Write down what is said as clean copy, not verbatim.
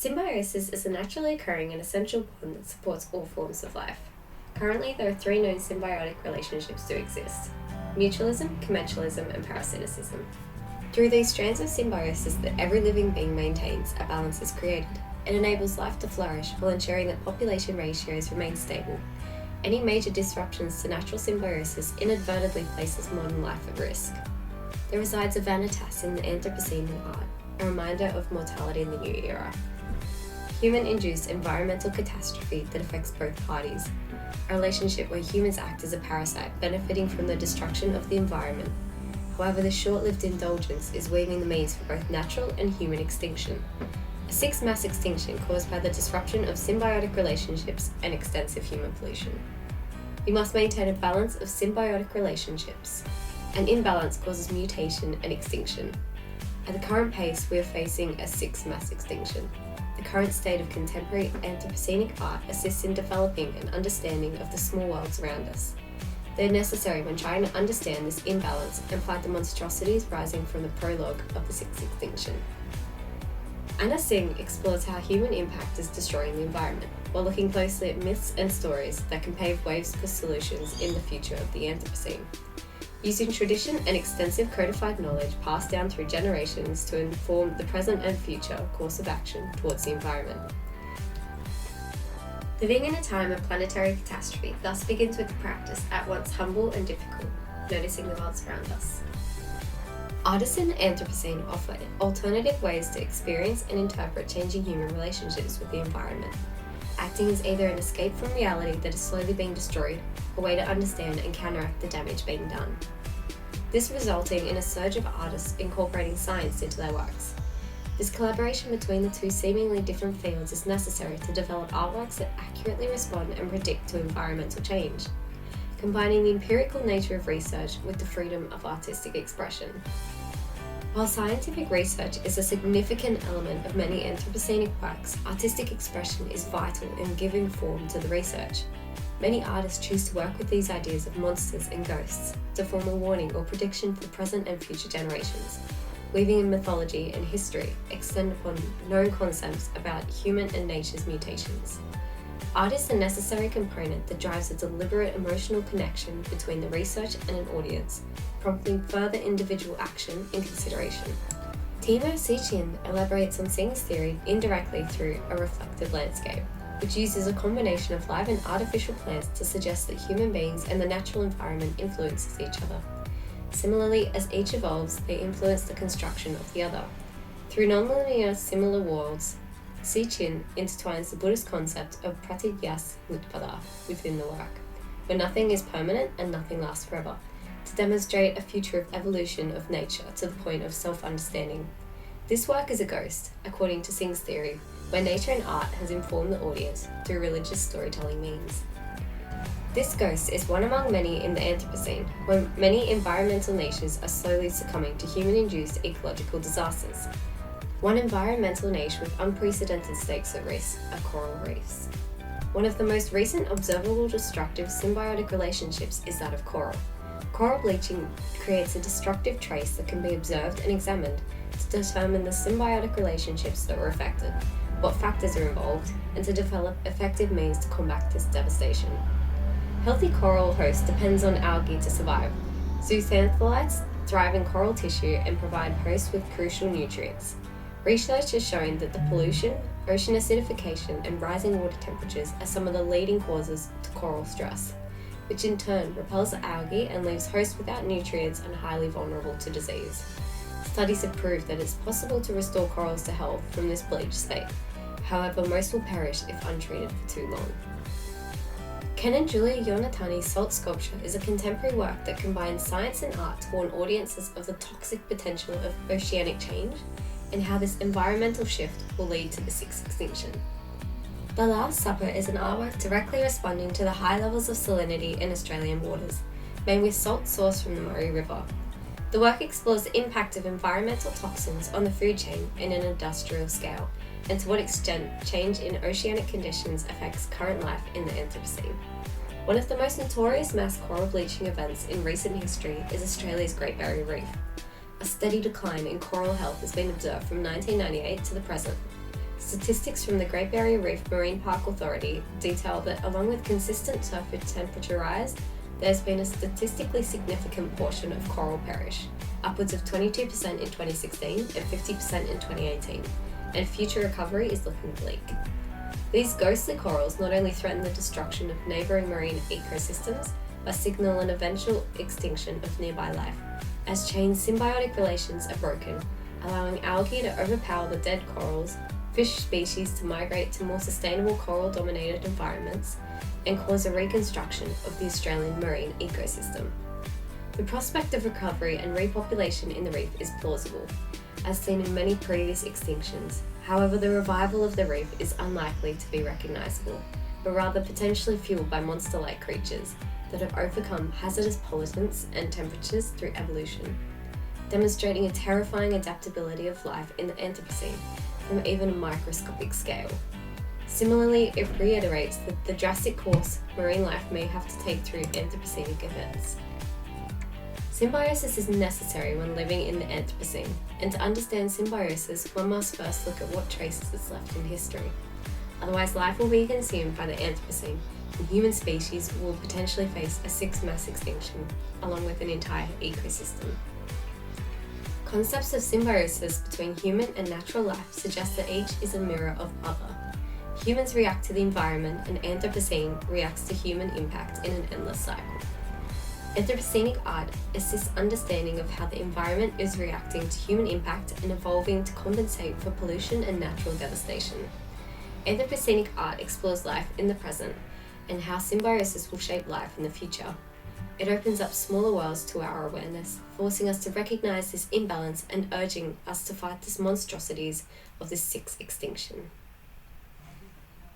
Symbiosis is a naturally occurring and essential bond that supports all forms of life. Currently, there are three known symbiotic relationships to exist: mutualism, commensalism, and parasiticism. Through these strands of symbiosis that every living being maintains, a balance is created. It enables life to flourish while ensuring that population ratios remain stable. Any major disruptions to natural symbiosis inadvertently places modern life at risk. There resides a vanitas in the Anthropocene in art, a reminder of mortality in the new era. Human-induced environmental catastrophe that affects both parties, a relationship where humans act as a parasite benefiting from the destruction of the environment. However, this short-lived indulgence is waiving the means for both natural and human extinction. A sixth mass extinction caused by the disruption of symbiotic relationships and extensive human pollution. We must maintain a balance of symbiotic relationships. An imbalance causes mutation and extinction. At the current pace, we are facing a sixth mass extinction. The current state of contemporary Anthropocenic art assists in developing an understanding of the small worlds around us. They are necessary when trying to understand this imbalance and fight the monstrosities rising from the prologue of the sixth extinction. Anna Singh explores how human impact is destroying the environment, while looking closely at myths and stories that can pave ways for solutions in the future of the Anthropocene. Using tradition and extensive codified knowledge passed down through generations to inform the present and future course of action towards the environment. Living in a time of planetary catastrophe thus begins with the practice, at once humble and difficult, noticing the worlds around us. Artists in the Anthropocene offer alternative ways to experience and interpret changing human relationships with the environment, acting as either an escape from reality that is slowly being destroyed, a way to understand and counteract the damage being done. This resulting in a surge of artists incorporating science into their works. This collaboration between the two seemingly different fields is necessary to develop artworks that accurately respond and predict to environmental change, combining the empirical nature of research with the freedom of artistic expression. While scientific research is a significant element of many Anthropocenic works, artistic expression is vital in giving form to the research. Many artists choose to work with these ideas of monsters and ghosts to form a warning or prediction for present and future generations, weaving in mythology and history, extend upon known concepts about human and nature's mutations. Art is a necessary component that drives a deliberate emotional connection between the research and an audience, prompting further individual action and consideration. Timo Sichin elaborates on Singh's theory indirectly through a reflective landscape, which uses a combination of live and artificial plants to suggest that human beings and the natural environment influences each other. Similarly, as each evolves, they influence the construction of the other. Through nonlinear similar worlds, Sichin intertwines the Buddhist concept of pratityasamutpada within the work, where nothing is permanent and nothing lasts forever, to demonstrate a future of evolution of nature to the point of self-understanding. This work is a ghost, according to Singh's theory, where nature and art has informed the audience through religious storytelling means. This ghost is one among many in the Anthropocene, where many environmental niches are slowly succumbing to human-induced ecological disasters. One environmental niche with unprecedented stakes at risk are coral reefs. One of the most recent observable destructive symbiotic relationships is that of coral. Coral bleaching creates a destructive trace that can be observed and examined to determine the symbiotic relationships that were affected, what factors are involved, and to develop effective means to combat this devastation. Healthy coral host depends on algae to survive. Zooxanthellates thrive in coral tissue and provide hosts with crucial nutrients. Research has shown that the pollution, ocean acidification, and rising water temperatures are some of the leading causes to coral stress, which in turn repels the algae and leaves hosts without nutrients and highly vulnerable to disease. Studies have proved that it's possible to restore corals to health from this bleached state. However, most will perish if untreated for too long. Ken and Julia Yonatani's Salt Sculpture is a contemporary work that combines science and art to warn audiences of the toxic potential of oceanic change and how this environmental shift will lead to the sixth extinction. The Last Supper is an artwork directly responding to the high levels of salinity in Australian waters, made with salt sourced from the Murray River. The work explores the impact of environmental toxins on the food chain in an industrial scale, and to what extent change in oceanic conditions affects current life in the Anthropocene. One of the most notorious mass coral bleaching events in recent history is Australia's Great Barrier Reef. A steady decline in coral health has been observed from 1998 to the present. Statistics from the Great Barrier Reef Marine Park Authority detail that along with consistent surface temperature rise, there's been a statistically significant portion of coral perish, upwards of 22% in 2016 and 50% in 2018, and future recovery is looking bleak. These ghostly corals not only threaten the destruction of neighbouring marine ecosystems, but signal an eventual extinction of nearby life, as chain symbiotic relations are broken, allowing algae to overpower the dead corals, fish species to migrate to more sustainable coral-dominated environments, and cause a reconstruction of the Australian marine ecosystem. The prospect of recovery and repopulation in the reef is plausible, as seen in many previous extinctions. However, the revival of the reef is unlikely to be recognisable, but rather potentially fueled by monster-like creatures that have overcome hazardous pollutants and temperatures through evolution, demonstrating a terrifying adaptability of life in the Anthropocene from even a microscopic scale. Similarly, it reiterates the drastic course marine life may have to take through Anthropocenic events. Symbiosis is necessary when living in the Anthropocene, and to understand symbiosis, one must first look at what traces it's left in history. Otherwise, life will be consumed by the Anthropocene, and human species will potentially face a sixth mass extinction, along with an entire ecosystem. Concepts of symbiosis between human and natural life suggest that each is a mirror of other. Humans react to the environment, and Anthropocene reacts to human impact in an endless cycle. Anthropocenic art assists understanding of how the environment is reacting to human impact and evolving to compensate for pollution and natural devastation. Anthropocenic art explores life in the present and how symbiosis will shape life in the future. It opens up smaller worlds to our awareness, forcing us to recognise this imbalance and urging us to fight the monstrosities of this sixth extinction.